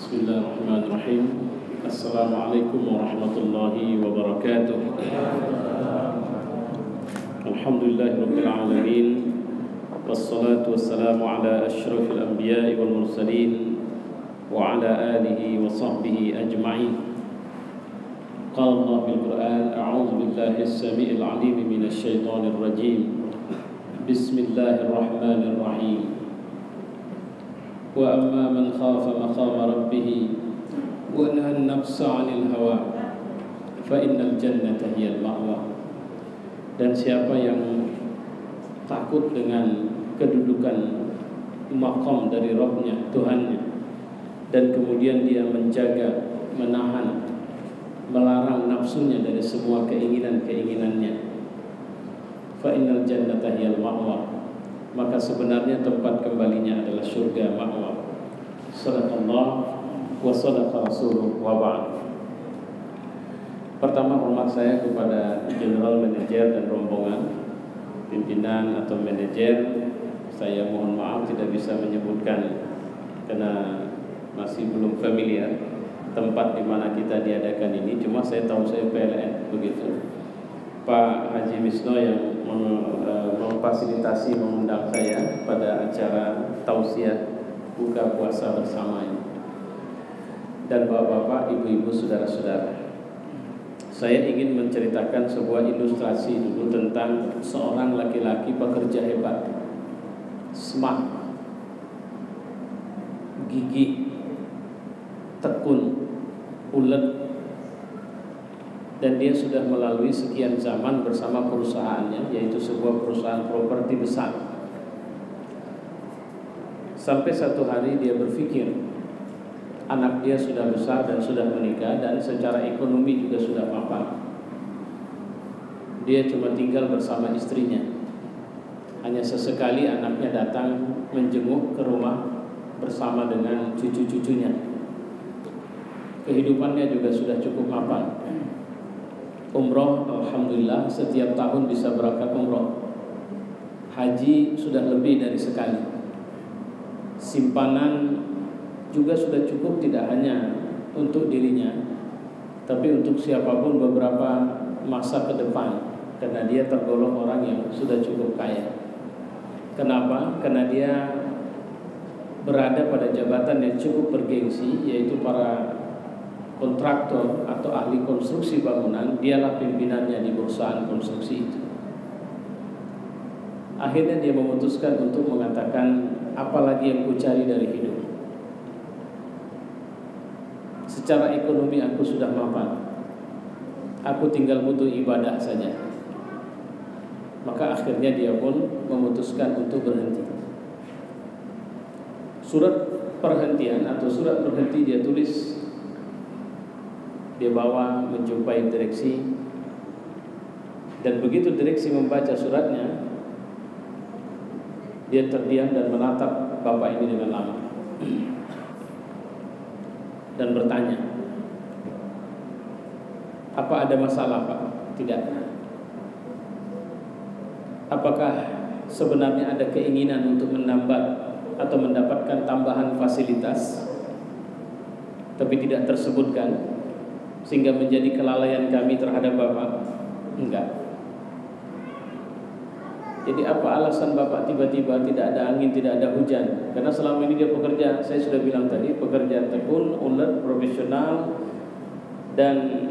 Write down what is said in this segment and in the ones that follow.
Bismillahirrahmanirrahim. Assalamualaikum warahmatullahi wabarakatuh. Alhamdulillahirabbil alamin. Wassalatu wassalamu ala asyrafil anbiya'i wal mursalin wa ala alihi wa sahbihi ajma'in. Qala Allah bil Qur'an, a'udzu billahi as-sami'il 'alim minasy syaithanir rajim. Bismillahirrahmanirrahim. Wa amma man khafa maqama rabbih wa nahaa an-nafsa 'anil hawa fa innal jannata hiyal ma'wa. Dan siapa yang takut dengan kedudukan maqam dari Rabb-nya, Tuhannya, dan kemudian dia menjaga, menahan, melarang nafsunya dari semua keinginan-keinginannya, fa innal jannata hiyal ma'wa, maka sebenarnya tempat kembalinya adalah surga, ma'wa. Sadaqallah wa sadaqa rasuluh wa ba'd. Pertama, hormat saya kepada general manager dan rombongan, pimpinan atau manajer. Saya mohon maaf tidak bisa menyebutkan karena masih belum familiar tempat di mana kita diadakan ini. Cuma saya tahu saya PLN begitu. Pak Haji Misno yang memfasilitasi mengundang saya pada acara tausiah buka puasa bersama ini. Dan bapak-bapak, ibu-ibu, saudara-saudara, saya ingin menceritakan sebuah ilustrasi dulu tentang seorang laki-laki pekerja hebat, smart, gigih, tekun, ulet. Dan dia sudah melalui sekian zaman bersama perusahaannya, yaitu sebuah perusahaan properti besar. Sampai satu hari dia berpikir, anak dia sudah besar dan sudah menikah, dan secara ekonomi juga sudah mapan. Dia cuma tinggal bersama istrinya. Hanya sesekali anaknya datang menjenguk ke rumah bersama dengan cucu-cucunya. Kehidupannya juga sudah cukup mapan. Umroh, alhamdulillah, setiap tahun bisa berangkat umroh. Haji sudah lebih dari sekali. Simpanan juga sudah cukup, tidak hanya untuk dirinya, tapi untuk siapapun beberapa masa ke depan, karena dia tergolong orang yang sudah cukup kaya. Kenapa? Karena dia berada pada jabatan yang cukup bergengsi, yaitu para kontraktor atau ahli konstruksi bangunan. Dialah pimpinannya di perusahaan konstruksi itu. Akhirnya dia memutuskan untuk mengatakan, apalagi yang ku cari dari hidup. Secara ekonomi aku sudah mapan, aku tinggal butuh ibadah saja. Maka akhirnya dia pun memutuskan untuk berhenti. Surat perhentian atau surat berhenti dia tulis. Dia bawa menjumpai direksi, dan begitu direksi membaca suratnya, dia terdiam dan menatap bapak ini dengan lama dan bertanya, apa ada masalah, Pak? Tidak. Apakah sebenarnya ada keinginan untuk menambah atau mendapatkan tambahan fasilitas tapi tidak tersebutkan, sehingga menjadi kelalaian kami terhadap Bapak? Enggak. Jadi apa alasan Bapak tiba-tiba tidak ada angin, tidak ada hujan? Karena selama ini dia bekerja, saya sudah bilang tadi, pekerja tekun, ulet, profesional, dan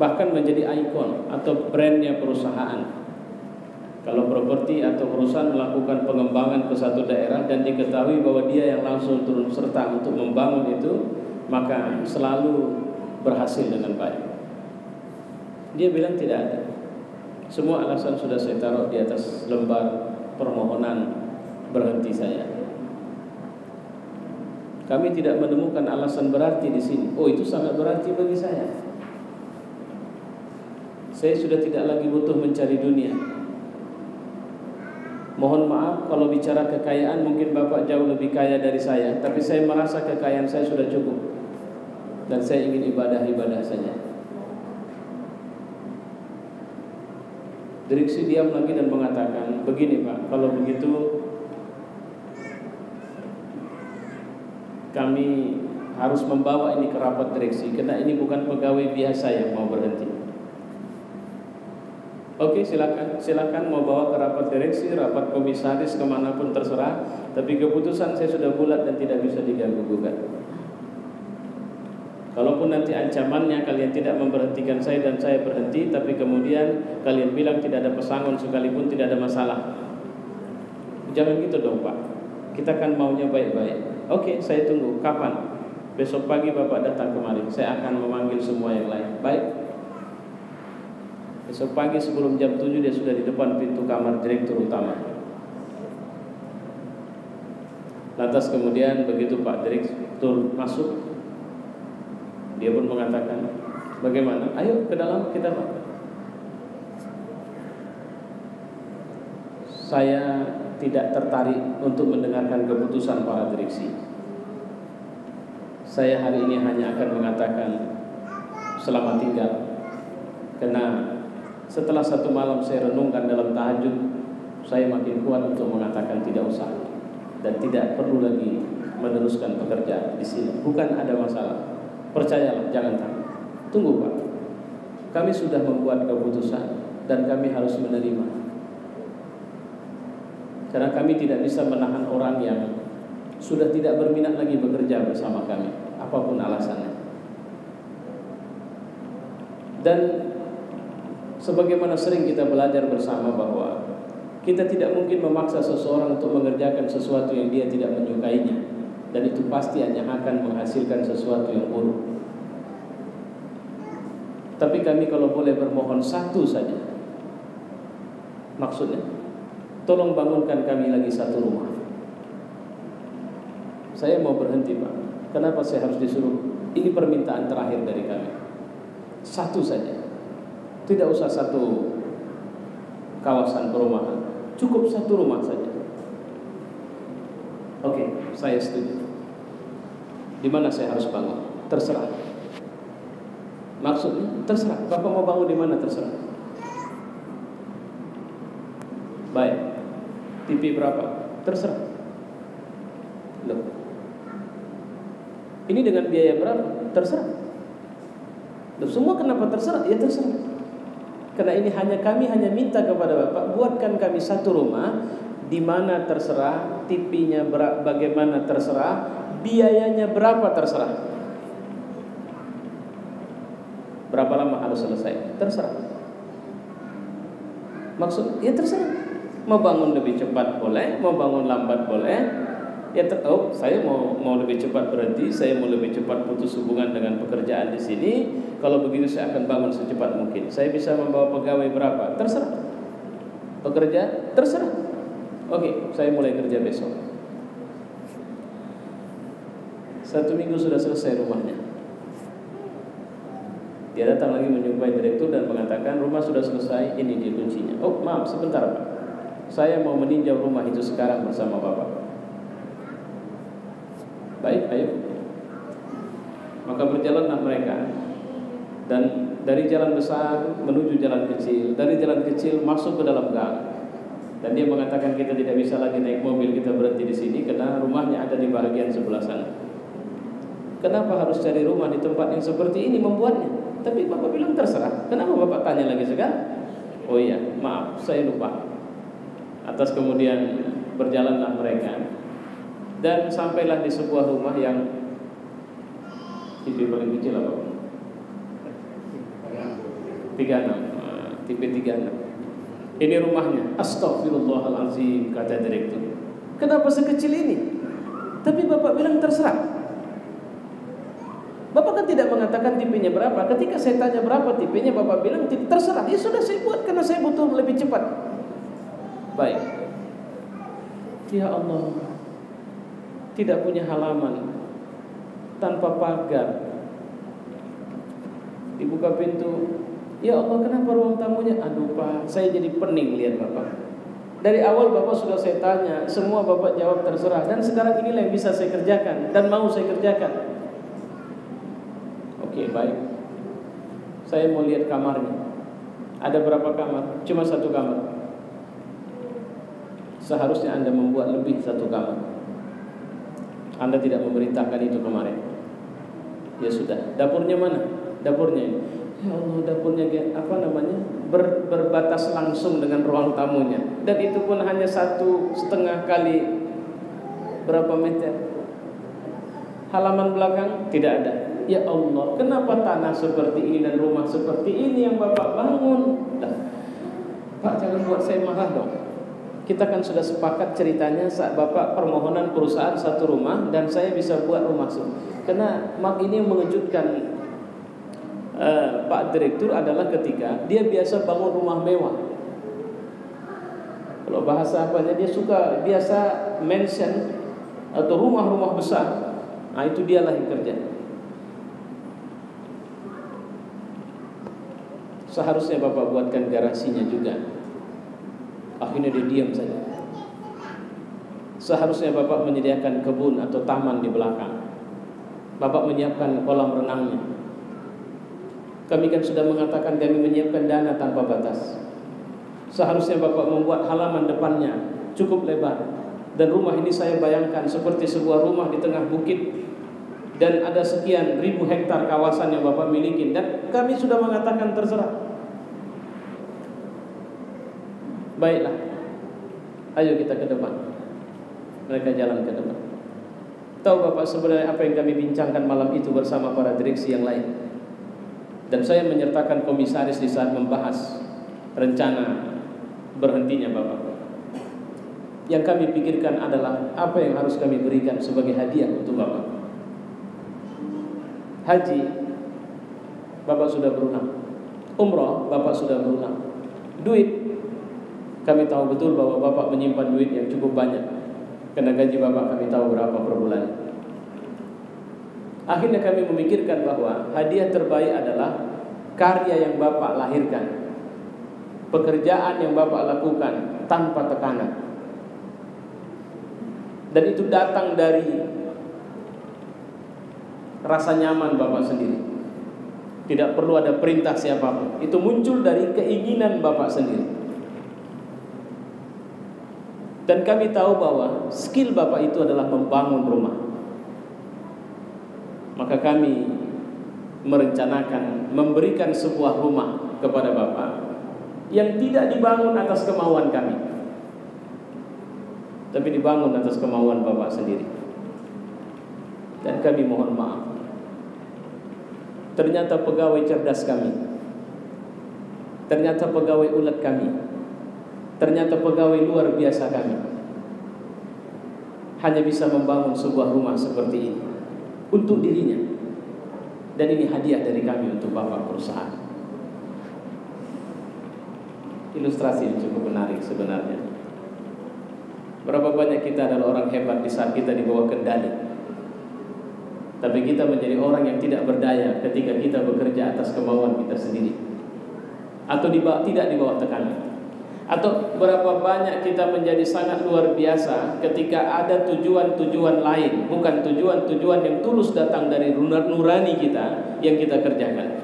bahkan menjadi ikon atau brandnya perusahaan. Kalau properti atau perusahaan melakukan pengembangan ke satu daerah dan diketahui bahwa dia yang langsung turun serta untuk membangun itu, maka selalu berhasil dengan baik. Dia bilang tidak ada. Semua alasan sudah saya taruh di atas lembar permohonan berhenti saya. Kami tidak menemukan alasan berarti di sini. Oh, itu sangat berarti bagi saya. Saya sudah tidak lagi butuh mencari dunia. Mohon maaf kalau bicara kekayaan, mungkin Bapak jauh lebih kaya dari saya, tapi saya merasa kekayaan saya sudah cukup. Dan saya ingin ibadah-ibadah saja. Direksi diam lagi dan mengatakan, begini Pak, kalau begitu kami harus membawa ini ke rapat direksi, karena ini bukan pegawai biasa yang mau berhenti. Oke, silakan mau bawa ke rapat direksi, rapat komisaris, kemanapun terserah. Tapi keputusan saya sudah bulat dan tidak bisa diganggu gugat. Kalaupun nanti ancamannya kalian tidak memberhentikan saya dan saya berhenti, tapi kemudian kalian bilang tidak ada pesangon sekalipun, tidak ada masalah. Jangan gitu dong Pak. Kita kan maunya baik-baik. Oke, saya tunggu. Kapan? Besok pagi Bapak datang kemari. Saya akan memanggil semua yang lain. Baik. Besok pagi sebelum jam 7 dia sudah di depan pintu kamar direktur utama. Lantas kemudian begitu Pak direktur masuk, dia pun mengatakan, bagaimana? Ayo ke dalam kita Pak. Saya tidak tertarik untuk mendengarkan keputusan para direksi. Saya hari ini hanya akan mengatakan selamat tinggal. Karena setelah satu malam saya renungkan dalam tahajud, saya makin kuat untuk mengatakan tidak usah dan tidak perlu lagi meneruskan pekerjaan di sini. Bukan ada masalah. Percayalah, jangan takut. Tunggu Pak. Kami sudah membuat keputusan dan kami harus menerima. Karena kami tidak bisa menahan orang yang sudah tidak berminat lagi bekerja bersama kami, apapun alasannya. Dan sebagaimana sering kita belajar bersama bahwa kita tidak mungkin memaksa seseorang untuk mengerjakan sesuatu yang dia tidak menyukainya, dan itu pasti hanya akan menghasilkan sesuatu yang buruk. Tapi kami kalau boleh bermohon satu saja, maksudnya tolong bangunkan kami lagi satu rumah. Saya mau berhenti Pak. Kenapa saya harus disuruh? Ini permintaan terakhir dari kami. Satu saja. Tidak usah satu kawasan perumahan, cukup satu rumah saja. Oke, saya setuju. Di mana saya harus bangun? Terserah. Maksudnya terserah. Bapak mau bangun di mana terserah. Baik. TV berapa? Terserah. Loh. Ini dengan biaya berapa? Terserah. Loh, semua kenapa terserah? Ya terserah. Karena ini kami hanya minta kepada Bapak, buatkan kami satu rumah di mana terserah, TV-nya bagaimana terserah, biayanya berapa terserah. Berapa lama harus selesai? Terserah. Maksud, ya terserah. Mau bangun lebih cepat boleh, mau bangun lambat boleh. Ya saya mau lebih cepat berhenti, saya mau lebih cepat putus hubungan dengan pekerjaan di sini. Kalau begitu saya akan bangun secepat mungkin. Saya bisa membawa pegawai berapa? Terserah. Pekerja? Terserah. Oke, saya mulai kerja besok. 1 minggu sudah selesai rumahnya. Dia datang lagi menjumpai direktur dan mengatakan rumah sudah selesai, ini dia kuncinya. Oh maaf sebentar Pak, saya mau meninjau rumah itu sekarang bersama Bapak. Baik, ayo. Maka berjalanlah mereka. Dan dari jalan besar menuju jalan kecil, dari jalan kecil masuk ke dalam gang. Dan dia mengatakan kita tidak bisa lagi naik mobil, kita berhenti di sini karena rumahnya ada di bagian sebelah sana. Kenapa harus cari rumah di tempat yang seperti ini membuatnya? Tapi Bapak bilang terserah. Kenapa Bapak tanya lagi sekarang? Oh iya, maaf, saya lupa. Atas kemudian berjalanlah mereka dan sampailah di sebuah rumah yang TV paling kecil apa? 36, TV 36. Ini rumahnya. Astagfirullahaladzim, kata direktur. Kenapa sekecil ini? Tapi Bapak bilang terserah. Bapak kan tidak mengatakan tipenya berapa. Ketika saya tanya berapa tipenya, Bapak bilang terserah. Ya sudah saya buat karena saya butuh lebih cepat. Baik. Ya Allah, tidak punya halaman, tanpa pagar. Dibuka pintu. Ya Allah, kenapa ruang tamunya? Aduh Pak, saya jadi pening lihat Bapak. Dari awal Bapak sudah saya tanya, semua Bapak jawab terserah. Dan sekarang inilah yang bisa saya kerjakan dan mau saya kerjakan. Oke, baik. Saya mau lihat kamarnya. Ada berapa kamar? Cuma 1 kamar. Seharusnya Anda membuat lebih 1 kamar. Anda tidak memerintahkan itu kemarin. Ya sudah, dapurnya mana? Dapurnya ini. Ya Allah, dapurnya berbatas langsung dengan ruang tamunya, dan itu pun hanya 1,5 kali berapa meter. Halaman belakang tidak ada. Ya Allah, kenapa tanah seperti ini dan rumah seperti ini yang Bapak bangun? Pak, jangan buat saya marah dong. Kita kan sudah sepakat ceritanya saat Bapak permohonan perusahaan 1 rumah dan saya bisa buat rumah. Karena ini yang mengejutkan Pak Direktur adalah ketika dia biasa bangun rumah mewah. Kalau bahasa apanya, dia suka biasa mansion atau rumah-rumah besar. Nah, itu dialah yang kerja. Seharusnya Bapak buatkan garasinya juga. Akhirnya dia diam saja. Seharusnya Bapak menyediakan kebun atau taman di belakang. Bapak menyiapkan kolam renangnya. Kami kan sudah mengatakan kami menyiapkan dana tanpa batas. Seharusnya Bapak membuat halaman depannya cukup lebar. Dan rumah ini saya bayangkan seperti sebuah rumah di tengah bukit. Dan ada sekian ribu hektar kawasan yang Bapak miliki. Dan kami sudah mengatakan terserah. Baiklah, ayo kita ke depan. Mereka jalan ke depan. Tahu Bapak sebenarnya apa yang kami bincangkan malam itu bersama para direksi yang lain? Dan saya menyertakan komisaris di saat membahas rencana berhentinya Bapak. Yang kami pikirkan adalah apa yang harus kami berikan sebagai hadiah untuk Bapak. Haji, Bapak sudah berulang. Umrah, Bapak sudah berulang. Duit, kami tahu betul bahwa Bapak menyimpan duit yang cukup banyak. Karena gaji Bapak kami tahu berapa per bulan. Akhirnya kami memikirkan bahwa hadiah terbaik adalah karya yang Bapak lahirkan, pekerjaan yang Bapak lakukan tanpa tekanan. Dan itu datang dari rasa nyaman Bapak sendiri. Tidak perlu ada perintah siapapun. Itu muncul dari keinginan Bapak sendiri. Dan kami tahu bahwa skill Bapak itu adalah membangun rumah. Maka kami merencanakan memberikan sebuah rumah kepada Bapak yang tidak dibangun atas kemauan kami, tapi dibangun atas kemauan Bapak sendiri. Dan kami mohon maaf, ternyata pegawai cerdas kami, ternyata pegawai ulet kami, ternyata pegawai luar biasa kami hanya bisa membangun sebuah rumah seperti ini untuk dirinya. Dan ini hadiah dari kami untuk Bapak perusahaan. Ilustrasi yang cukup menarik sebenarnya. Berapa banyak kita adalah orang hebat di saat kita di bawah kendali, tapi kita menjadi orang yang tidak berdaya ketika kita bekerja atas kemauan kita sendiri, atau tidak di bawah tekanan. Atau berapa banyak kita menjadi sangat luar biasa ketika ada tujuan-tujuan lain, bukan tujuan-tujuan yang tulus datang dari nurani kita yang kita kerjakan.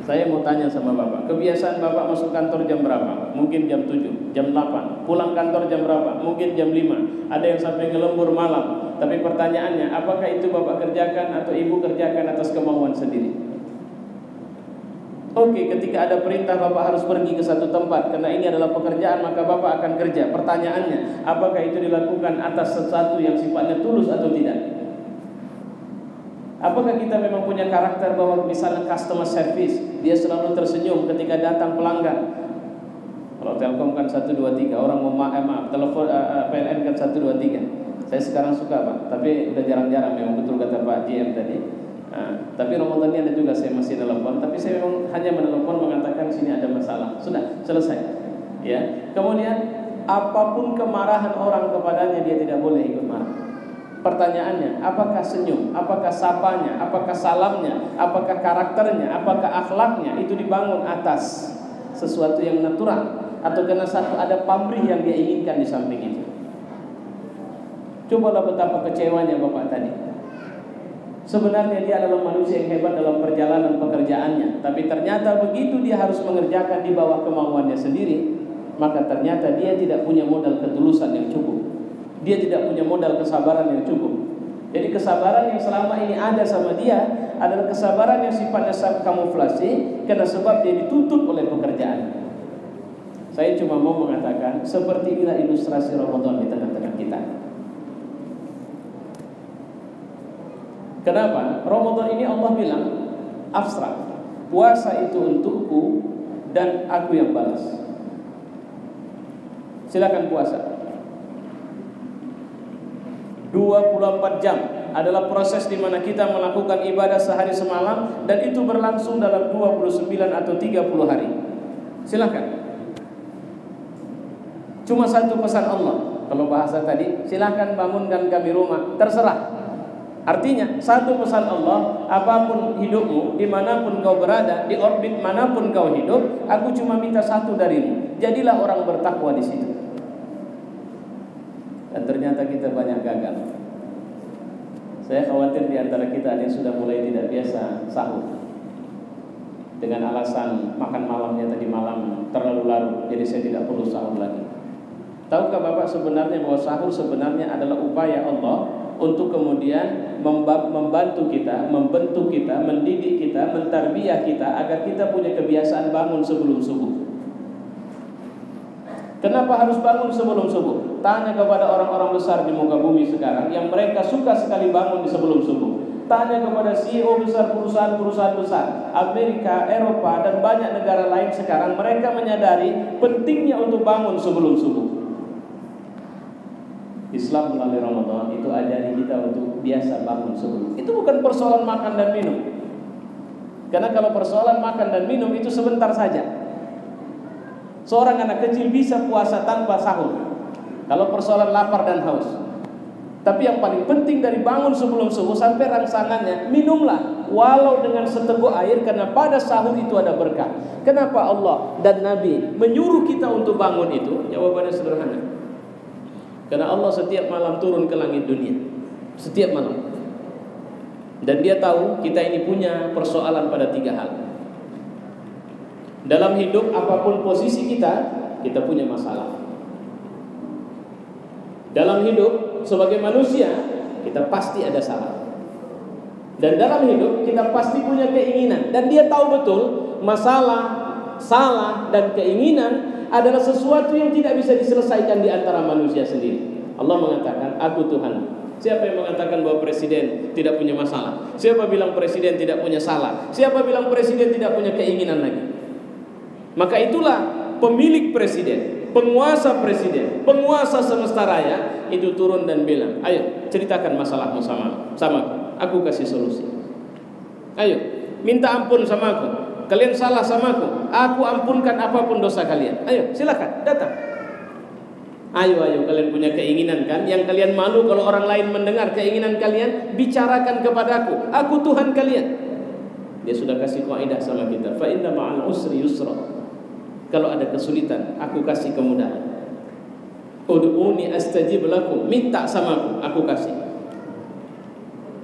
Saya mau tanya sama Bapak, kebiasaan Bapak masuk kantor jam berapa? Mungkin jam 7, jam 8. Pulang kantor jam berapa? Mungkin jam 5. Ada yang sampai ngelembur malam. Tapi pertanyaannya, apakah itu Bapak kerjakan atau Ibu kerjakan atas kemauan sendiri? Oke, ketika ada perintah Bapak harus pergi ke satu tempat karena ini adalah pekerjaan, maka Bapak akan kerja. Pertanyaannya, apakah itu dilakukan atas sesuatu yang sifatnya tulus atau tidak? Apakah kita memang punya karakter bahwa misalnya customer service, dia selalu tersenyum ketika datang pelanggan? Kalau Telkom kan 123, orang mau maaf, telepon PLN kan 123. Saya sekarang suka Pak, tapi udah jarang-jarang, memang betul kata Pak GM tadi. Tapi Ramadan ini ada juga saya masih telepon, tapi saya memang hanya menelepon mengatakan sini ada masalah. Sudah, selesai. Ya. Kemudian apapun kemarahan orang kepadanya dia tidak boleh ikut marah. Pertanyaannya, apakah senyum, apakah sapanya, apakah salamnya, apakah karakternya, apakah akhlaknya itu dibangun atas sesuatu yang natural atau karena ada pamrih yang dia inginkan di samping itu? Cobalah betapa kecewanya Bapak tadi. Sebenarnya dia adalah manusia yang hebat dalam perjalanan pekerjaannya, tapi ternyata begitu dia harus mengerjakan di bawah kemauannya sendiri, maka ternyata dia tidak punya modal ketulusan yang cukup. Dia tidak punya modal kesabaran yang cukup. Jadi kesabaran yang selama ini ada sama dia adalah kesabaran yang sifatnya kamuflase, karena sebab dia dituntut oleh pekerjaan. Saya cuma mau mengatakan seperti inilah ilustrasi Ramadan di tengah-tengah kita. Kenapa? Ramadan ini Allah bilang abstrak, puasa itu untukku dan aku yang balas. Silakan puasa. 24 jam adalah proses di mana kita melakukan ibadah sehari semalam, dan itu berlangsung dalam 29 atau 30 hari. Silakan. Cuma satu pesan Allah. Kalau bahasa tadi, silakan bangunkan kami rumah, terserah. Artinya satu pesan Allah, apapun hidupmu, dimanapun kau berada, di orbit manapun kau hidup, aku cuma minta satu darimu, jadilah orang bertakwa di situ. Dan ternyata kita banyak gagal. Saya khawatir di antara kita ada yang sudah mulai tidak biasa sahur, dengan alasan makan malamnya tadi malam terlalu larut, jadi saya tidak perlu sahur lagi. Tahukah Bapak sebenarnya bahwa sahur sebenarnya adalah upaya Allah untuk kemudian membantu kita, membentuk kita, mendidik kita, mentarbiyah kita agar kita punya kebiasaan bangun sebelum subuh. Kenapa harus bangun sebelum subuh? Tanya kepada orang-orang besar di muka bumi sekarang yang mereka suka sekali bangun di sebelum subuh. Tanya kepada CEO besar perusahaan-perusahaan besar Amerika, Eropa, dan banyak negara lain sekarang, mereka menyadari pentingnya untuk bangun sebelum subuh. Islam melalui Ramadan itu ajari kita untuk biasa bangun sebelum. Itu bukan persoalan makan dan minum. Karena kalau persoalan makan dan minum itu sebentar saja. Seorang anak kecil bisa puasa tanpa sahur kalau persoalan lapar dan haus. Tapi yang paling penting dari bangun sebelum subuh sampai rangsangannya, minumlah walau dengan seteguk air, karena pada sahur itu ada berkah. Kenapa Allah dan Nabi menyuruh kita untuk bangun itu? Jawabannya sederhana. Karena Allah setiap malam turun ke langit dunia, setiap malam. Dan dia tahu kita ini punya persoalan pada 3 hal. Dalam hidup apapun posisi kita punya masalah. Dalam hidup sebagai manusia kita pasti ada salah. Dan dalam hidup kita pasti punya keinginan. Dan dia tahu betul masalah, salah, dan keinginan adalah sesuatu yang tidak bisa diselesaikan di antara manusia sendiri. Allah mengatakan, aku Tuhan. Siapa yang mengatakan bahwa presiden tidak punya masalah? Siapa bilang presiden tidak punya salah? Siapa bilang presiden tidak punya keinginan lagi? Maka itulah pemilik presiden, penguasa semesta raya itu turun dan bilang, ayo ceritakan masalahmu sama aku kasih solusi. Ayo minta ampun sama aku. Kalian salah sama aku ampunkan apapun dosa kalian. Ayo silakan datang. Ayo kalian punya keinginan kan? Yang kalian malu kalau orang lain mendengar keinginan kalian, bicarakan kepadaku. Aku Tuhan kalian. Dia sudah kasih kaidah sama kita. Fa inna ma'al usri yusra. Kalau ada kesulitan, aku kasih kemudahan. Ud'uni astajib lakum. Minta sama aku kasih.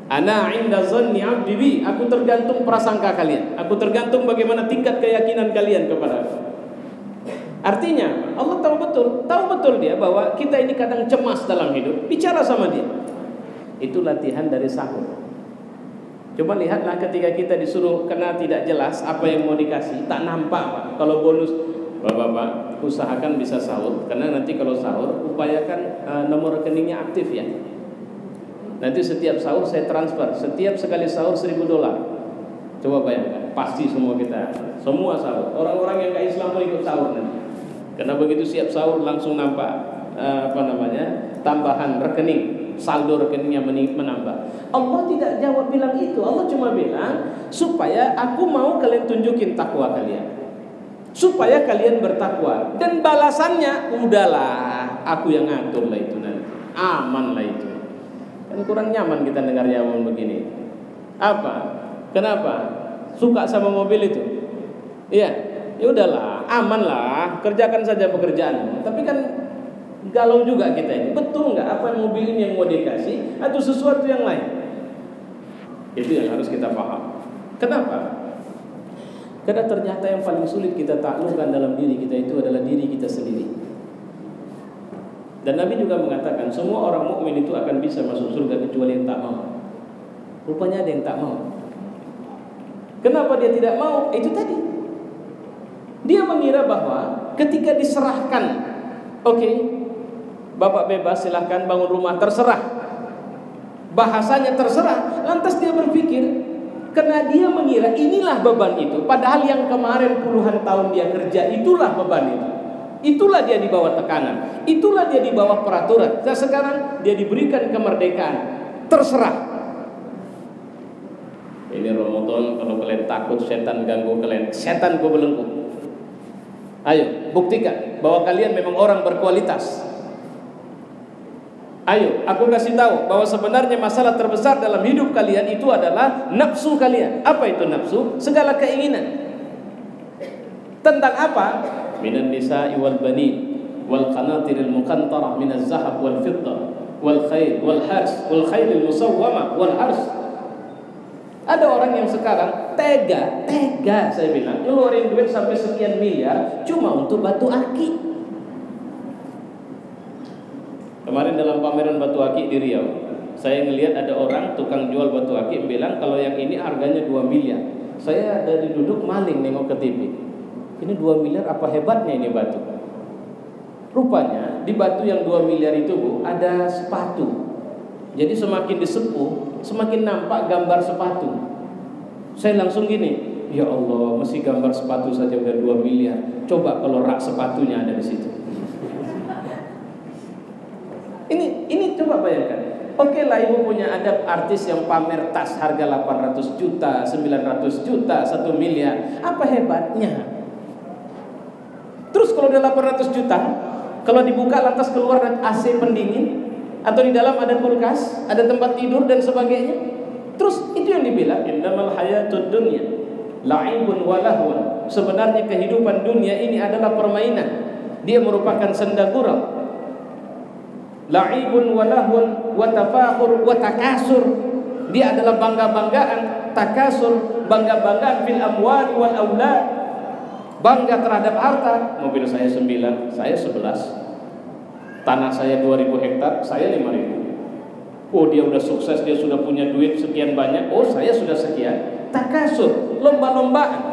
Ana 'inda dhanni 'abdi bi. Aku tergantung prasangka kalian. Aku tergantung bagaimana tingkat keyakinan kalian kepada aku. Artinya Allah tahu betul dia bahwa kita ini kadang cemas dalam hidup. Bicara sama dia. Itu latihan dari sahur. Coba lihatlah ketika kita disuruh karena tidak jelas apa yang mau dikasih, tak nampak Pak. Kalau bonus, Bapak usahakan bisa sahur, karena nanti kalau sahur upayakan nomor rekeningnya aktif ya. Nanti setiap sahur saya transfer, setiap sekali sahur $1.000. Coba bayangkan, pasti semua semua sahur. Orang-orang yang gak Islam pun ikut sahur nanti. Karena begitu siap sahur langsung nampak tambahan rekening, saldo rekeningnya menambah. Allah tidak jawab bilang itu. Allah cuma bilang supaya aku mau kalian tunjukin takwa kalian, supaya kalian bertakwa. Dan balasannya udahlah, aku yang ngatur lah itu nanti. Aman lah itu. Kan kurang nyaman kita dengar jawaban begini. Apa? Kenapa? Suka sama mobil itu? Iya. Ya udahlah, aman lah, kerjakan saja pekerjaan. Tapi kan galau juga kita ini. Betul nggak apa mobil ini yang mau dikasih atau sesuatu yang lain? Itu yang harus kita paham. Kenapa? Karena ternyata yang paling sulit kita taklukkan dalam diri kita itu adalah diri kita sendiri. Dan Nabi juga mengatakan semua orang mukmin itu akan bisa masuk surga kecuali yang tak mau. Rupanya ada yang tak mau. Kenapa dia tidak mau? Itu tadi. Dia mengira bahwa ketika diserahkan, oke, Bapak bebas, silahkan bangun rumah, terserah. Bahasanya terserah. Lantas dia berpikir, karena dia mengira inilah beban itu. Padahal yang kemarin puluhan tahun dia kerja, itulah beban itu. Itulah dia di bawah tekanan. Itulah dia di bawah peraturan. Dan sekarang dia diberikan kemerdekaan. Terserah. Ini Ramadan, kalau kalian takut setan ganggu kalian, setan gue belenggu. Ayo, buktikan bahwa kalian memang orang berkualitas. Ayo, aku kasih tahu bahwa sebenarnya masalah terbesar dalam hidup kalian itu adalah nafsu kalian. Apa itu nafsu? Segala keinginan. Tentang apa? Minan nisa'i wal banin wal qanatiril muqantarah minaz zahab wal fiddah wal khayl wal hars wal khaylil musawwamah wal hars. Ada orang yang sekarang tega saya bilang, ngeluarin duit sampai sekian miliar cuma untuk batu aki. Kemarin dalam pameran batu aki di Riau, saya ngelihat ada orang tukang jual batu aki bilang kalau yang ini harganya 2 miliar. Saya dari duduk maling nengok ke TV. Ini 2 miliar, apa hebatnya ini batu? Rupanya di batu yang 2 miliar itu, Bu, ada sepatu. Jadi semakin disepuh, semakin nampak gambar sepatu. Saya langsung gini, ya Allah, mesti gambar sepatu saja udah 2 miliar. Coba kalau rak sepatunya ada di situ. Ini coba bayangkan. Oke lah, ibu punya ada artis yang pamer tas harga 800 juta, 900 juta, 1 miliar. Apa hebatnya? Terus kalau udah 800 juta, kalau dibuka lantas keluar AC pendingin, atau di dalam ada kulkas, ada tempat tidur dan sebagainya. Terus itu yang dibilang innamal hayatud dunya la'ibun wa lahwun. Sebenarnya kehidupan dunia ini adalah permainan. Dia merupakan senda gurau. La'ibun wa lahwun wa tafakhur wa takasur. Dia adalah bangga-banggaan, takasur, bangga-banggaan fil amwali wal aulad. Bangga terhadap harta. Mobil saya 9, saya 11. Tanah saya 2000 hektar, saya 5000. Oh, dia udah sukses, dia sudah punya duit sekian banyak. Oh, saya sudah sekian. Takasur, lomba-lombaan.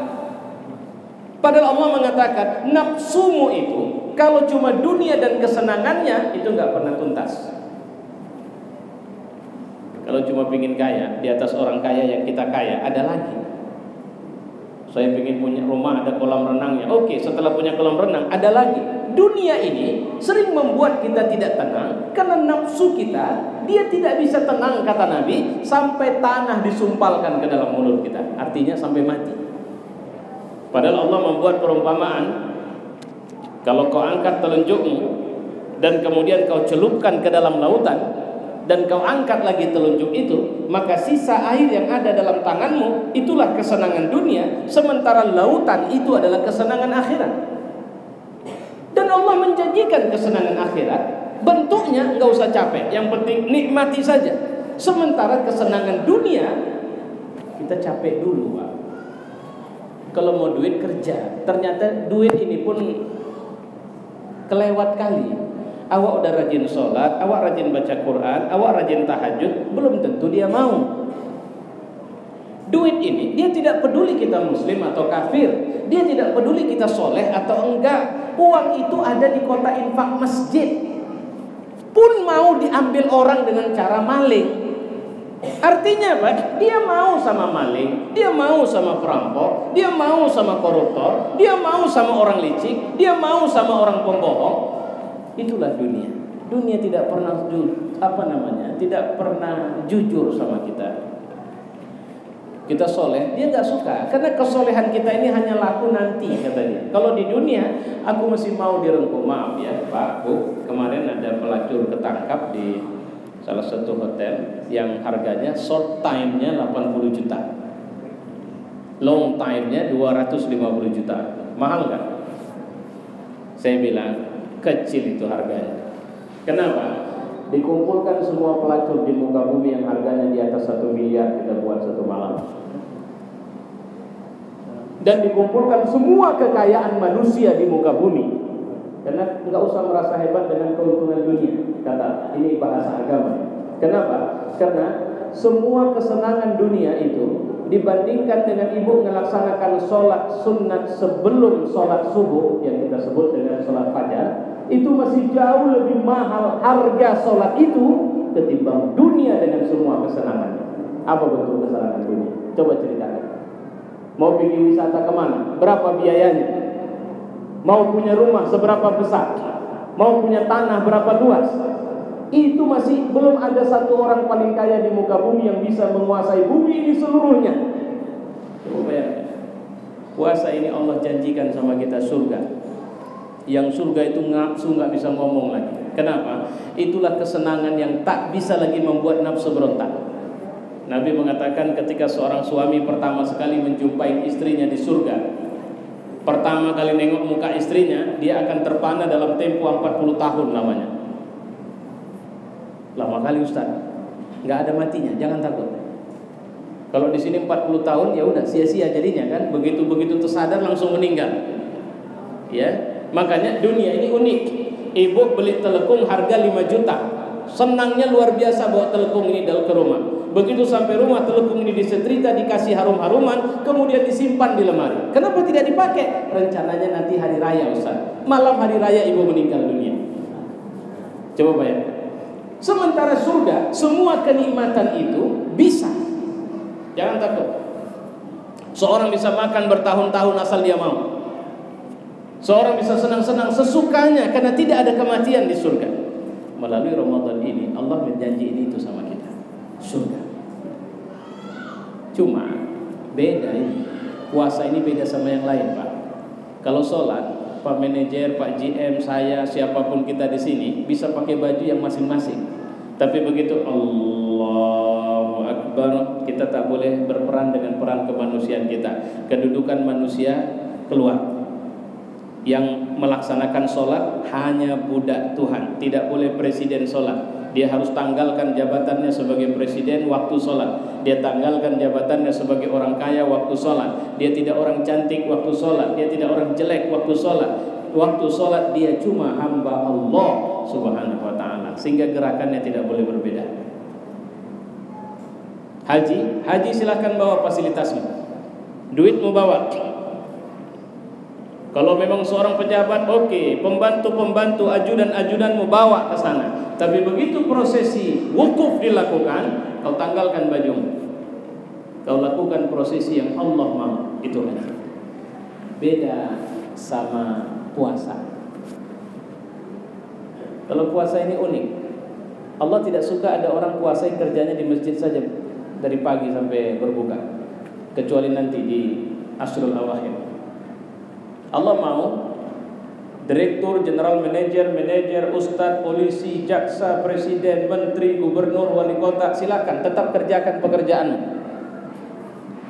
Padahal Allah mengatakan nafsumu itu kalau cuma dunia dan kesenangannya itu nggak pernah tuntas. Kalau cuma pingin kaya, di atas orang kaya yang kita kaya ada lagi. Saya ingin punya rumah ada kolam renangnya. Oke, setelah punya kolam renang ada lagi. Dunia ini sering membuat kita tidak tenang karena nafsu kita, dia tidak bisa tenang kata Nabi sampai tanah disumpalkan ke dalam mulut kita. Artinya sampai mati. Padahal Allah membuat perumpamaan, kalau kau angkat telunjukmu dan kemudian kau celupkan ke dalam lautan dan kau angkat lagi telunjuk itu, maka sisa air yang ada dalam tanganmu itulah kesenangan dunia, sementara lautan itu adalah kesenangan akhirat. Dan Allah menjanjikan kesenangan akhirat, bentuknya nggak usah capek, yang penting nikmati saja. Sementara kesenangan dunia kita capek dulu, Pak. Kalau mau duit kerja, ternyata duit ini pun kelewat kali. Awak udah rajin sholat, awak rajin baca Quran, awak rajin tahajud, belum tentu dia mau. Duit ini dia tidak peduli kita muslim atau kafir, dia tidak peduli kita soleh atau enggak. Uang itu ada di kota infak masjid, pun mau diambil orang dengan cara maling. Artinya apa? Dia mau sama maling, dia mau sama perampok, dia mau sama koruptor, dia mau sama orang licik, dia mau sama orang pembohong. Itulah dunia. Dunia tidak pernah tidak pernah jujur sama kita. Kita soleh, dia nggak suka karena kesolehan kita ini hanya laku nanti katanya. Kalau di dunia, aku masih mau direngkuh. Maaf ya Pak, Bu, kemarin ada pelacur ketangkap di salah satu hotel yang harganya short time-nya 80 juta, long time-nya 250 juta. Mahal nggak? Saya bilang kecil itu harganya. Kenapa? Dikumpulkan semua pelacur di muka bumi yang harganya di atas 1 miliar kita buat satu malam. Dan dikumpulkan semua kekayaan manusia di muka bumi Karena enggak usah merasa hebat dengan keuntungan dunia. Kata ini bahasa agama. Kenapa? Karena semua kesenangan dunia itu dibandingkan dengan ibu melaksanakan sholat sunat sebelum sholat subuh yang kita sebut dengan sholat fajar, itu masih jauh lebih mahal harga sholat itu ketimbang dunia dengan semua kesenangannya. Apa bentuk kesenangan dunia? Coba ceritakan. Mau pergi wisata kemana? Berapa biayanya? Mau punya rumah seberapa besar? Mau punya tanah berapa luas? Itu masih belum ada satu orang paling kaya di muka bumi yang bisa menguasai bumi ini seluruhnya. Coba bayangkan. Puasa ini Allah janjikan sama kita surga. Yang surga itu nggak bisa ngomong lagi. Kenapa? Itulah kesenangan yang tak bisa lagi membuat nafsu berontak. Nabi mengatakan ketika seorang suami pertama sekali menjumpai istrinya di surga, pertama kali nengok muka istrinya, dia akan terpana dalam tempo 40 tahun lamanya. Lama kali Ustaz. Nggak ada matinya, jangan takut. Kalau di sini 40 tahun ya udah sia-sia jadinya kan, begitu tersadar langsung meninggal. Ya, makanya dunia ini unik. Ibu beli telekung harga 5 juta. Senangnya luar biasa bawa telekung ini ke rumah. Begitu sampai rumah telekung ini disetrika, dikasih harum-haruman, kemudian disimpan di lemari. Kenapa tidak dipakai? Rencananya nanti hari raya Ustaz. Malam hari raya ibu meninggal dunia. Coba bayangkan. Sementara surga, semua kenikmatan itu bisa. Jangan takut. Seorang bisa makan bertahun-tahun asal dia mau. Seorang bisa senang-senang sesukanya karena tidak ada kematian di surga. Melalui Ramadan ini Allah berjanji ini itu sama kita. Surga. Cuma beda ini. Puasa ini beda sama yang lain, Pak. Kalau sholat, Pak manajer, Pak GM, saya, siapapun kita di sini bisa pakai baju yang masing-masing. Tapi begitu Allahu Akbar, kita tak boleh berperan dengan peran kemanusiaan kita. Kedudukan manusia keluar. Yang melaksanakan sholat hanya budak Tuhan. Tidak boleh presiden sholat. Dia harus tanggalkan jabatannya sebagai presiden waktu sholat. Dia tanggalkan jabatannya sebagai orang kaya waktu sholat. Dia tidak orang cantik waktu sholat. Dia tidak orang jelek waktu sholat. Waktu sholat dia cuma hamba Allah Subhanahu wa ta'ala. Sehingga gerakannya tidak boleh berbeda. Haji silahkan bawa fasilitasmu. Duitmu bawa. Kalau memang seorang pejabat, oke, pembantu-pembantu, ajudan-ajudanmu bawa ke sana. Tapi begitu prosesi wukuf dilakukan, kau tanggalkan bajumu. Kau lakukan prosesi yang Allah mau. Itu aja. Beda sama puasa. Kalau puasa ini unik. Allah tidak suka ada orang puasa yang kerjanya di masjid saja dari pagi sampai berbuka. Kecuali nanti di Ashrul Awakhir. Allah mau direktur, general manager, ustadz, polisi, jaksa, presiden, menteri, gubernur, wali kota, silakan tetap kerjakan pekerjaanmu.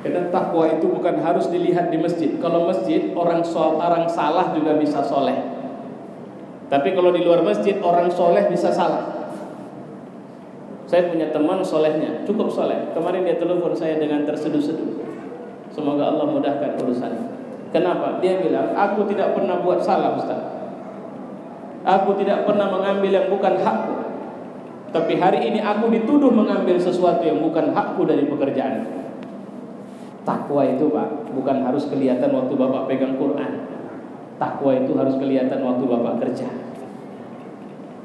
Karena takwa itu bukan harus dilihat di masjid. Kalau masjid orang salah juga bisa soleh. Tapi kalau di luar masjid orang soleh bisa salah. Saya punya teman solehnya, cukup soleh. Kemarin dia telepon saya dengan terseduh-seduh. Semoga Allah mudahkan urusannya. Kenapa? Dia bilang, aku tidak pernah buat salah Ustaz. Aku tidak pernah mengambil yang bukan hakku. Tapi hari ini aku dituduh mengambil sesuatu yang bukan hakku dari pekerjaan. Takwa itu Pak, bukan harus kelihatan waktu Bapak pegang Quran. Takwa itu harus kelihatan waktu Bapak kerja.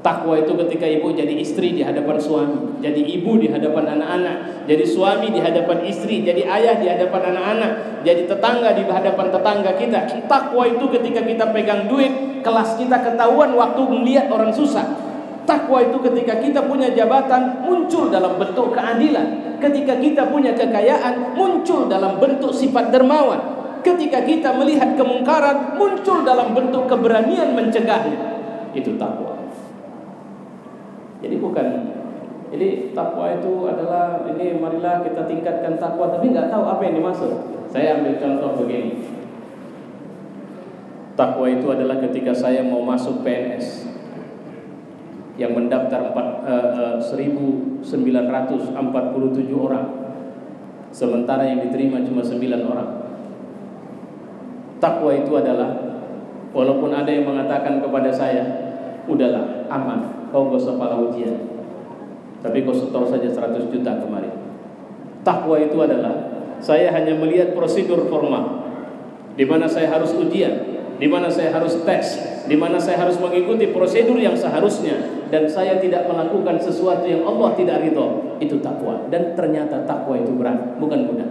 Takwa itu ketika ibu jadi istri di hadapan suami, jadi ibu di hadapan anak-anak, jadi suami di hadapan istri, jadi ayah di hadapan anak-anak, jadi tetangga di hadapan tetangga kita. Takwa itu ketika kita pegang duit, kelas kita ketahuan waktu melihat orang susah. Takwa itu ketika kita punya jabatan, muncul dalam bentuk keadilan. Ketika kita punya kekayaan, muncul dalam bentuk sifat dermawan. Ketika kita melihat kemungkaran, muncul dalam bentuk keberanian mencegahnya. Itu takwa. Jadi takwa itu adalah ini, marilah kita tingkatkan takwa, tapi nggak tahu apa yang dimaksud. Saya ambil contoh begini. Takwa itu adalah ketika saya mau masuk PNS yang mendaftar 1947 orang, sementara yang diterima cuma 9 orang. Takwa itu adalah Walaupun ada yang mengatakan kepada saya, udahlah, aman, kau gak usah pala ujian, tapi kau setor saja 100 juta kemarin. Takwa itu adalah saya hanya melihat prosedur formal, di mana saya harus ujian, di mana saya harus tes, di mana saya harus mengikuti prosedur yang seharusnya, dan saya tidak melakukan sesuatu yang Allah tidak ridho. Itu takwa. Dan ternyata takwa itu berat, bukan mudah.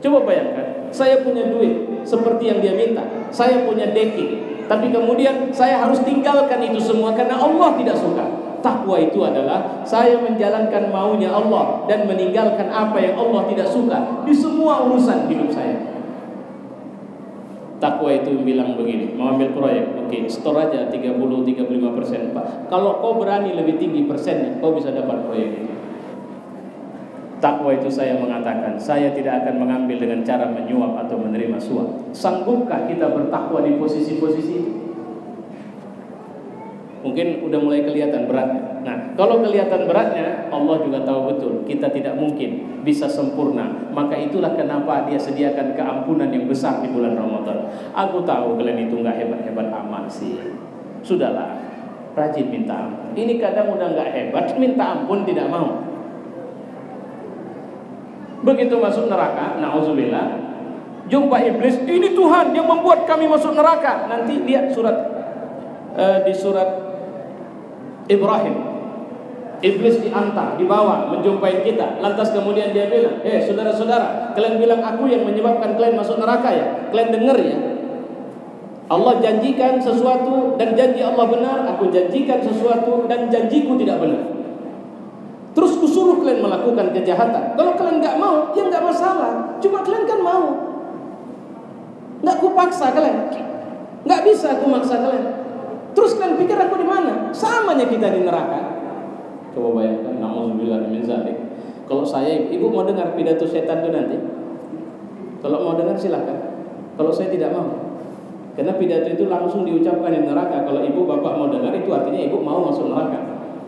Coba bayangkan, saya punya duit seperti yang dia minta, saya punya decking, tapi kemudian saya harus tinggalkan itu semua karena Allah tidak suka. Takwa itu adalah saya menjalankan maunya Allah dan meninggalkan apa yang Allah tidak suka di semua urusan hidup saya. Takwa itu bilang begini, mau ambil proyek, oke, store aja 30-35%, Pak. Kalau kau berani lebih tinggi persennya, kau bisa dapat proyek itu. Takwa itu saya mengatakan, saya tidak akan mengambil dengan cara menyuap atau menerima suap. Sanggupkah kita bertakwa di posisi-posisi itu? Mungkin udah mulai kelihatan beratnya. Nah, kalau kelihatan beratnya, Allah juga tahu betul kita tidak mungkin bisa sempurna. Maka itulah kenapa Dia sediakan keampunan yang besar di bulan Ramadan. Aku tahu kalian itu nggak hebat-hebat amat sih. Sudahlah, rajin minta ampun. Ini kadang udah nggak hebat, minta ampun tidak mau. Begitu masuk neraka, na'udzubillah, jumpa iblis, ini Tuhan yang membuat kami masuk neraka. Nanti lihat di surat Ibrahim, iblis diantar, dibawa, menjumpai kita. Lantas kemudian dia bilang, saudara-saudara, kalian bilang aku yang menyebabkan kalian masuk neraka ya? Kalian dengar ya? Allah janjikan sesuatu dan janji Allah benar, aku janjikan sesuatu dan janjiku tidak benar. Terus kusuruh kalian melakukan kejahatan. Kalau kalian nggak mau, ya nggak masalah. Cuma kalian kan mau. Nggak kupaksa kalian. Nggak bisa aku maksa kalian. Terus kalian pikir aku di mana? Samanya kita di neraka. Coba bayangkan, na'udzubillah min dzalik. Kalau saya, ibu mau dengar pidato setan itu nanti? Kalau mau dengar silakan. Kalau saya tidak mau. Karena pidato itu langsung diucapkan di neraka. Kalau ibu bapak mau dengar, itu artinya ibu mau masuk neraka.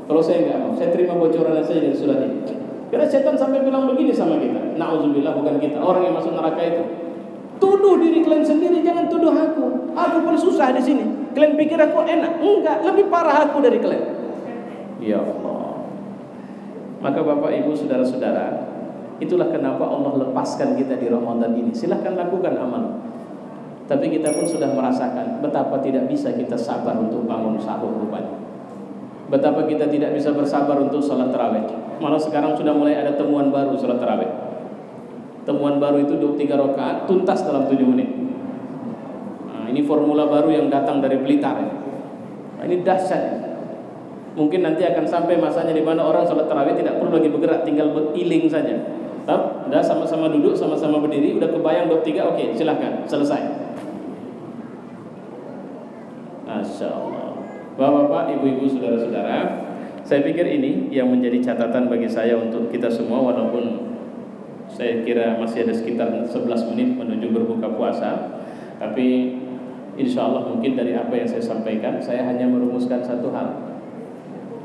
Kalau saya enggak mau, saya terima bocoran saja dari surat ini. Karena setan sampai bilang begini sama kita. Na'udzubillah, bukan kita, orang yang masuk neraka itu. Tuduh diri kalian sendiri, jangan tuduh aku. Aku pun susah di sini. Kalian pikir aku enak? Enggak, lebih parah aku dari kalian. Ya Allah. Maka Bapak Ibu saudara-saudara, itulah kenapa Allah lepaskan kita di Ramadan ini. Silahkan lakukan amal. Tapi kita pun sudah merasakan betapa tidak bisa kita sabar untuk bangun sahur rupanya. Betapa kita tidak bisa bersabar untuk sholat tarawih. Malah sekarang sudah mulai ada temuan baru sholat tarawih. Temuan baru itu 23 rakaat tuntas dalam 7 menit. Nah, ini formula baru yang datang dari Blitar. Nah, ini dahsyat. Mungkin nanti akan sampai masanya di mana orang sholat tarawih tidak perlu lagi bergerak, tinggal beriling saja. Udah sama-sama duduk, sama-sama berdiri, udah kebayang 23, oke, silahkan, selesai. Masya Allah. Bapak-bapak, ibu-ibu, saudara-saudara, saya pikir ini yang menjadi catatan bagi saya untuk kita semua. Walaupun saya kira masih ada sekitar 11 menit menuju berbuka puasa, tapi insya Allah mungkin dari apa yang saya sampaikan, saya hanya merumuskan satu hal,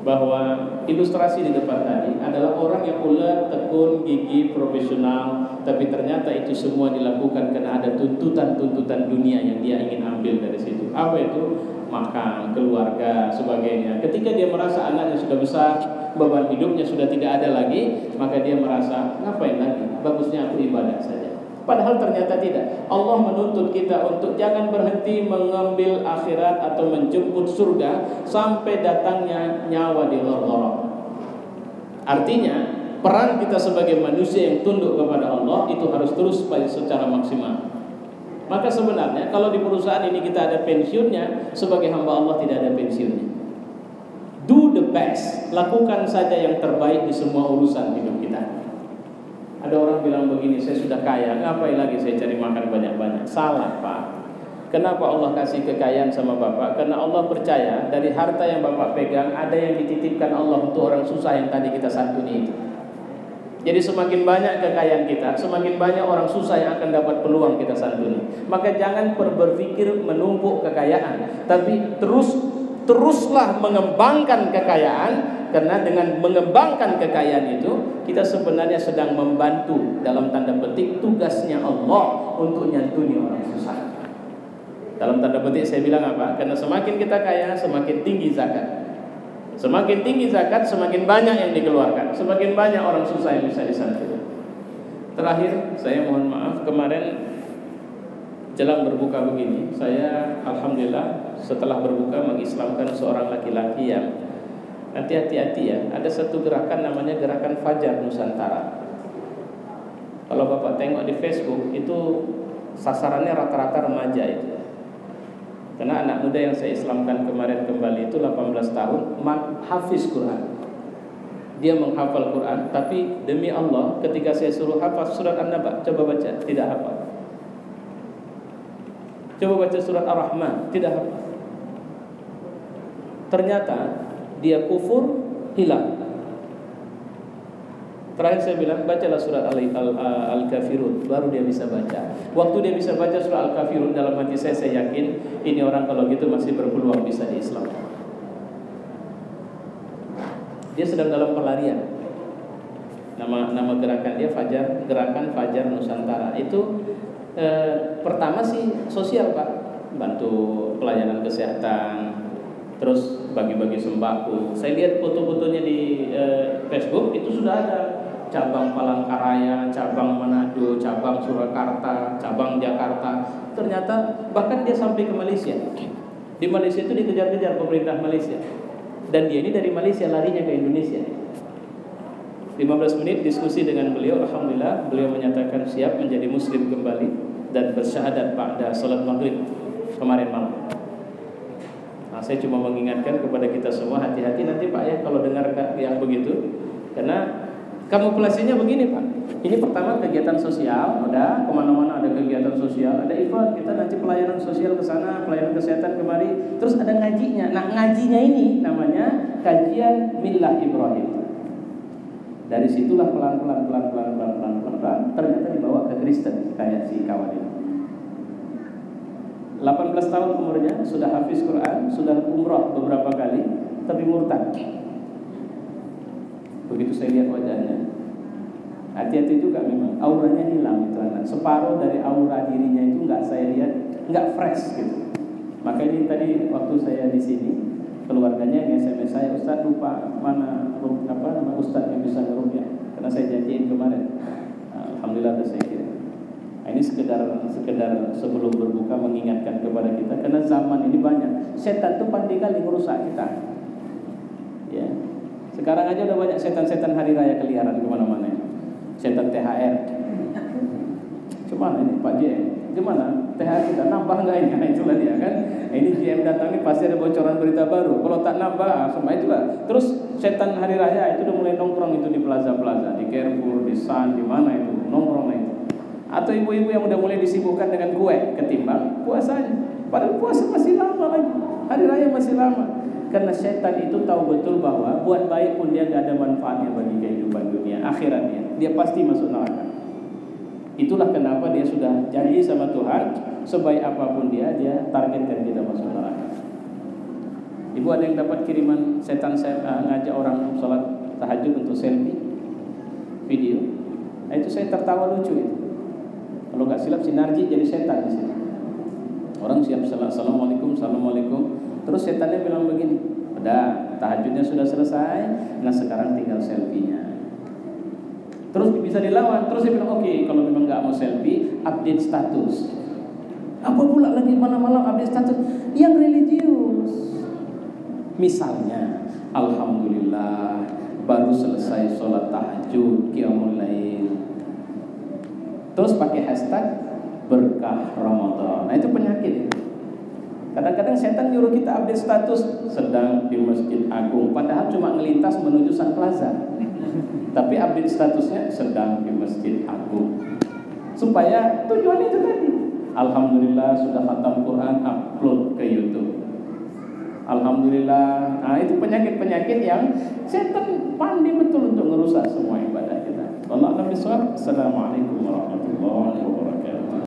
bahwa ilustrasi di depan tadi adalah orang yang ulet, tekun, gigih, profesional, tapi ternyata itu semua dilakukan karena ada tuntutan-tuntutan dunia yang dia ingin ambil dari situ. Apa itu? Makan, keluarga, sebagainya. Ketika dia merasa anaknya sudah besar, beban hidupnya sudah tidak ada lagi, maka dia merasa, ngapain lagi? Bagusnya aku ibadah saja. Padahal ternyata tidak. Allah menuntut kita untuk jangan berhenti mengambil akhirat atau menjemput surga sampai datangnya nyawa di ghorghorah. Artinya, peran kita sebagai manusia yang tunduk kepada Allah itu harus terus secara maksimal. Maka sebenarnya kalau di perusahaan ini kita ada pensiunnya, sebagai hamba Allah tidak ada pensiunnya. Do the best, lakukan saja yang terbaik di semua urusan hidup kita. Ada orang bilang begini, saya sudah kaya, ngapain lagi saya cari makan banyak-banyak? Salah Pak. Kenapa Allah kasih kekayaan sama Bapak? Karena Allah percaya dari harta yang Bapak pegang ada yang dititipkan Allah untuk orang susah yang tadi kita santuni itu. Jadi semakin banyak kekayaan kita, semakin banyak orang susah yang akan dapat peluang kita santuni. Maka jangan berpikir menumpuk kekayaan, tapi teruslah mengembangkan kekayaan, karena dengan mengembangkan kekayaan itu kita sebenarnya sedang membantu dalam tanda petik tugasnya Allah untuk nyantuni orang susah. Dalam tanda petik saya bilang apa? Karena semakin kita kaya, semakin tinggi zakat. Semakin tinggi zakat, semakin banyak yang dikeluarkan, semakin banyak orang susah yang bisa disantuti. Terakhir, saya mohon maaf, kemarin jelang berbuka begini, saya alhamdulillah setelah berbuka mengislamkan seorang laki-laki yang nanti hati-hati ya, ada satu gerakan namanya gerakan Fajar Nusantara. Kalau Bapak tengok di Facebook itu sasarannya rata-rata remaja itu. Karena anak muda yang saya islamkan kemarin kembali itu 18 tahun, hafiz Quran. Dia menghafal Quran, tapi demi Allah ketika saya suruh hafal surat An-Naba, coba baca, tidak hafal. Coba baca surat Ar-Rahman, tidak hafal. Ternyata dia kufur, hilang. Terakhir saya bilang, bacalah surat Al-Kafirun, baru dia bisa baca. Waktu dia bisa baca surat Al-Kafirun, dalam hati saya yakin ini orang kalau gitu masih berpeluang bisa di Islam. Dia sedang dalam pelarian. Nama gerakan dia Gerakan Fajar Nusantara. Itu pertama sih sosial Pak, bantu pelayanan kesehatan, terus bagi-bagi sembako. Saya lihat foto-fotonya di Facebook itu sudah ada cabang Palangkaraya, cabang Manado, cabang Surakarta, cabang Jakarta. Ternyata bahkan dia sampai ke Malaysia. Di Malaysia itu dikejar-kejar pemerintah Malaysia. Dan dia ini dari Malaysia larinya ke Indonesia. 15 menit diskusi dengan beliau, alhamdulillah beliau menyatakan siap menjadi muslim kembali dan bersyahadat pada salat maghrib kemarin malam. Nah, saya cuma mengingatkan kepada kita semua, hati-hati nanti Pak ya kalau dengar yang begitu. Karena kamuflasenya begini Pak, ini pertama kegiatan sosial, udah kemana-mana ada kegiatan sosial, ada event, kita nanti pelayanan sosial ke sana, pelayanan kesehatan kemari, terus ada ngajinya. Nah ngajinya ini namanya kajian Millah Ibrahim. Dari situlah pelan-pelan ternyata dibawa ke Kristen kayak si kawan ini. 18 tahun umurnya, sudah hafiz Quran, sudah umrah beberapa kali, tapi murtad. Begitu saya lihat wajahnya, hati-hati juga memang, auranya hilang itu anak. Separuh dari aura dirinya itu nggak saya lihat, nggak fresh gitu. Maka ini tadi waktu saya di sini, keluarganya yang SMS saya, Ustaz lupa mana nama Ustaz yang bisa ngeruqyah, karena saya janjiin kemarin. Alhamdulillah saya kira. Ini sekedar sebelum berbuka mengingatkan kepada kita, karena zaman ini banyak setan tuh pandai kali merusak kita. Ya. Sekarang aja udah banyak setan-setan hari raya keliaran kemana-mana. Setan THR. Cuman ini Pak JM, gimana? THR kita nambah nggak ini? Nah itulah dia kan. Ini JM datang ini pasti ada bocoran berita baru. Kalau tak nambah, semua itulah. Terus setan hari raya itu udah mulai nongkrong itu di plaza-plaza, di Carrefour, di Sun, di mana itu nongkrong itu. Atau ibu-ibu yang udah mulai disibukkan dengan kue ketimbang puasanya. Padahal puasa masih lama lagi, hari raya masih lama. Karena setan itu tahu betul bahwa buat baik pun dia gak ada manfaatnya bagi kehidupan dunia akhiratnya, dia pasti masuk neraka. Itulah kenapa dia sudah janji sama Tuhan, sebaik apapun dia targetkan kita masuk neraka. Ibu ada yang dapat kiriman setan ngajak orang sholat tahajud untuk selfie video. Nah itu saya tertawa lucu itu. Kalau nggak silap si Narji jadi setan di sini. Orang siap salat, assalamualaikum, assalamualaikum. Terus setannya bilang begini, udah tahajudnya sudah selesai, nah sekarang tinggal selfie-nya. Terus bisa dilawan. Terus dia bilang oke, kalau memang nggak mau selfie, update status. Apa pula lagi malam-malam update status yang religius? Misalnya, alhamdulillah baru selesai sholat tahajud, qiyamul lail. Terus pakai hashtag berkah Ramadan. Nah itu penyakit ya. Kadang-kadang setan nyuruh kita update status sedang di Masjid Agung, padahal cuma ngelintas menuju Sun Plaza. Tapi update statusnya sedang di Masjid Agung. Supaya tujuan itu tadi. Alhamdulillah sudah khatam Quran, upload ke YouTube. Alhamdulillah. Nah itu penyakit-penyakit yang setan pandai betul untuk merusak semua ibadah kita. Wallahu a'lam bishawab. Assalamualaikum warahmatullahi wabarakatuh.